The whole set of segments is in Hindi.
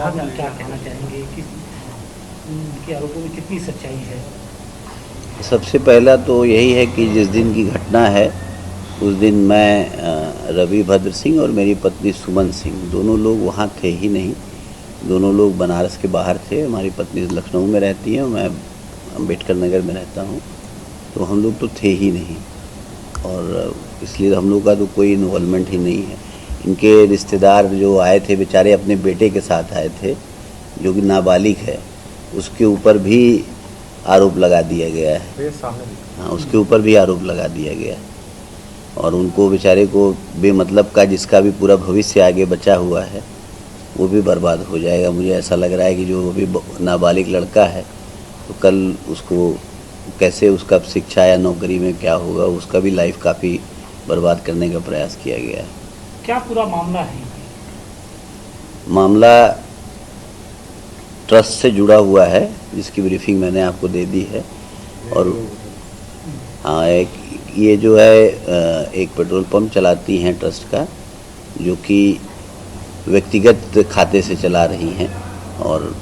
संदर्भ में क्या कहना चाहेंगे कि उनके आरोपों में कितनी सच्चाई है? सबसे पहला तो यही है कि जिस दिन की घटना है उस दिन मैं रवि भद्र सिंह और मेरी पत्नी सुमन सिंह दोनों लोग वहाँ थे ही नहीं। दोनों लोग बनारस के बाहर थे। हमारी पत्नी लखनऊ में रहती है, मैं अम्बेडकर नगर में रहता हूँ। तो हम लोग तो थे ही नहीं और इसलिए हम लोग का तो कोई इन्वॉल्वमेंट ही नहीं है। इनके रिश्तेदार जो आए थे बेचारे अपने बेटे के साथ आए थे जो कि नाबालिग है, उसके ऊपर भी आरोप लगा दिया गया है। हाँ, उसके ऊपर भी आरोप लगा दिया गया है और उनको बेचारे को बेमतलब का जिसका भी पूरा भविष्य आगे बचा हुआ है वो भी बर्बाद हो जाएगा। मुझे ऐसा लग रहा है कि जो अभी नाबालिग लड़का है तो कल उसको कैसे उसका शिक्षा या नौकरी में क्या होगा, उसका भी लाइफ काफ़ी बर्बाद करने का प्रयास किया गया है। क्या पूरा मामला है? मामला ट्रस्ट से जुड़ा हुआ है जिसकी ब्रीफिंग मैंने आपको दे दी है। और हाँ, ये जो है एक पेट्रोल पंप चलाती हैं ट्रस्ट का, जो कि व्यक्तिगत खाते से चला रही हैं और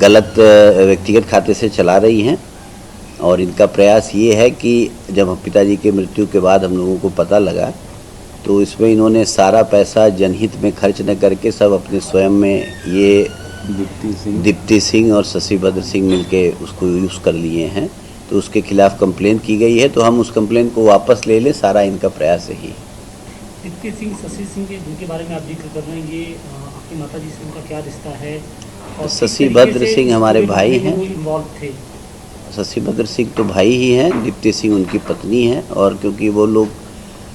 गलत व्यक्तिगत खाते से चला रही हैं। और इनका प्रयास ये है कि जब पिताजी के मृत्यु के बाद हम लोगों को पता लगा तो इसमें इन्होंने सारा पैसा जनहित में खर्च न करके सब अपने स्वयं में ये दीप्ति सिंह और शशि भद्र सिंह मिलके उसको यूज़ कर लिए हैं। तो उसके खिलाफ कंप्लेंट की गई है, तो हम उस कंप्लेंट को वापस ले लें, सारा इनका प्रयास यही है। दीप्ति सिंह, शशि सिंह जिनके बारे में आप जिक्र कर रहे हैं, ये आपकी माता जी से उनका क्या रिश्ता है? और शशि भद्र सिंह हमारे भाई हैं। इन्वॉल्व थे? शशि भद्र सिंह तो भाई ही हैं, दीप्ति सिंह उनकी पत्नी हैं। और क्योंकि वो लोग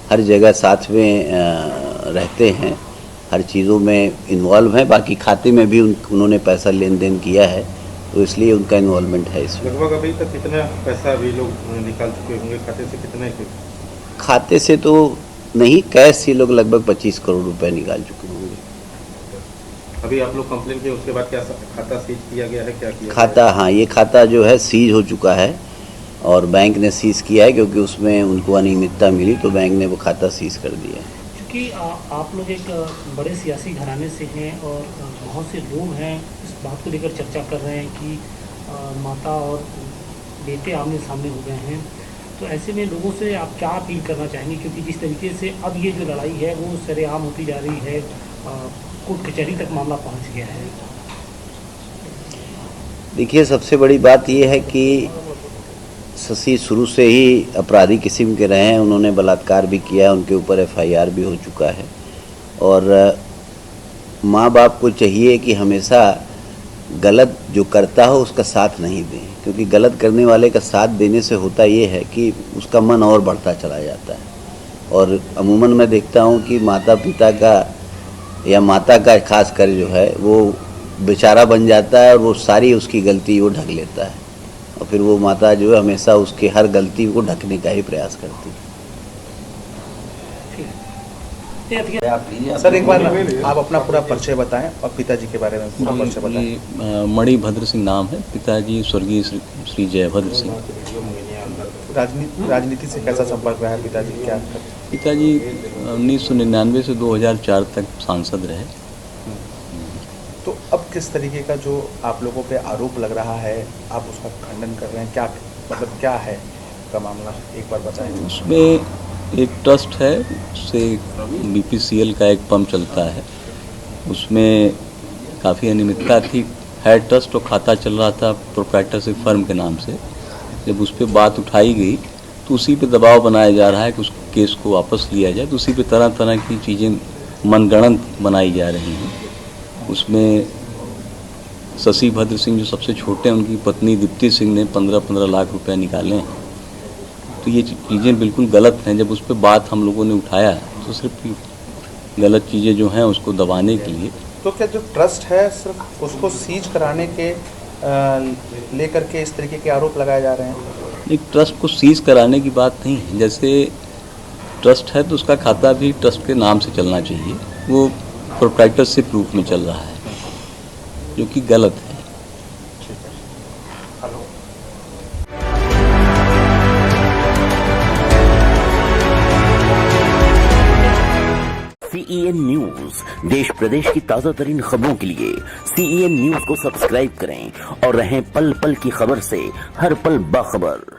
हर जगह साथ में रहते हैं, हर चीज़ों में इन्वॉल्व हैं, बाकी खाते में भी उन्होंने पैसा लेन देन किया है, तो इसलिए उनका इन्वॉल्वमेंट है इसमें। लगभग अभी तक कितना पैसा अभी लोग निकाल चुके होंगे खाते से? कितने? खाते से तो नहीं, कैश से लोग लगभग 25 करोड़ रुपए निकाल चुके होंगे। अभी आप लोग कंप्लेन किए उसके बाद क्या खाता सीज किया गया है? क्या किया खाता? हाँ, ये खाता जो है सीज हो चुका है और बैंक ने सीज किया है क्योंकि उसमें उनको अनियमितता मिली, तो बैंक ने वो खाता सीज कर दिया है। क्योंकि आप लोग एक बड़े सियासी घराने से हैं और बहुत से लोग हैं इस बात को लेकर चर्चा कर रहे हैं कि माता और बेटे आमने सामने हो गए हैं, तो ऐसे में लोगों से आप क्या अपील करना चाहेंगे? क्योंकि जिस तरीके से अब ये जो लड़ाई है वो सरेआम होती जा रही है, कोर्ट कचहरी तक मामला पहुंच गया है। देखिए, सबसे बड़ी बात ये है कि शशि शुरू से ही अपराधी किस्म के रहे हैं। उन्होंने बलात्कार भी किया है, उनके ऊपर FIR भी हो चुका है। और माँ बाप को चाहिए कि हमेशा गलत जो करता हो उसका साथ नहीं दें, क्योंकि गलत करने वाले का साथ देने से होता ये है कि उसका मन और बढ़ता चला जाता है। और अमूमन मैं देखता हूँ कि माता पिता का या माता का खास कर जो है वो बेचारा बन जाता है और वो सारी उसकी गलती वो ढक लेता है और फिर वो माता जो है हमेशा उसकी हर गलती को ढकने का ही प्रयास करती है। सर, एक बार आप अपना पूरा परिचय बताएं और पिताजी के बारे में पूरा परिचय बताएं। मणिभद्र सिंह नाम है, पिताजी स्वर्गीय श्री जयभद्र सिंह। राजनीति से कैसा संपर्क रहा है पिताजी? क्या पिताजी 1999 से 2004 तक सांसद रहे। तो अब किस तरीके का जो आप लोगों पे आरोप लग रहा है, आप उसका खंडन कर रहे हैं? क्या मतलब क्या है का मामला, एक बार बताएं। उसमें एक ट्रस्ट है, उससे BPCL का एक पंप चलता है, उसमें काफ़ी अनियमितता थी। है ट्रस्ट और खाता चल रहा था प्रोप्राइटरशिप फर्म के नाम से। जब उस पर बात उठाई गई तो उसी पे दबाव बनाया जा रहा है कि उस केस को वापस लिया जाए, तो उसी पे तरह तरह की चीज़ें मनगढ़ंत बनाई जा रही हैं। उसमें शशि भद्र सिंह जो सबसे छोटे हैं, उनकी पत्नी दीप्ति सिंह ने 15-15 लाख रुपए निकाले हैं। तो ये चीज़ें बिल्कुल गलत हैं। जब उस पर बात हम लोगों ने उठाया तो सिर्फ गलत चीज़ें जो हैं उसको दबाने के लिए। तो क्या जो ट्रस्ट है सिर्फ उसको सीज कराने के लेकर के इस तरीके के आरोप लगाए जा रहे हैं? एक ट्रस्ट को सीज कराने की बात नहीं है। जैसे ट्रस्ट है तो उसका खाता भी ट्रस्ट के नाम से चलना चाहिए, वो प्रोप्राइटरशिप रूप में चल रहा है, जो कि गलत है। CEN न्यूज, देश प्रदेश की ताजा तरीन खबरों के लिए CEN न्यूज को सब्सक्राइब करें और रहें पल पल की खबर से हर पल बाखबर।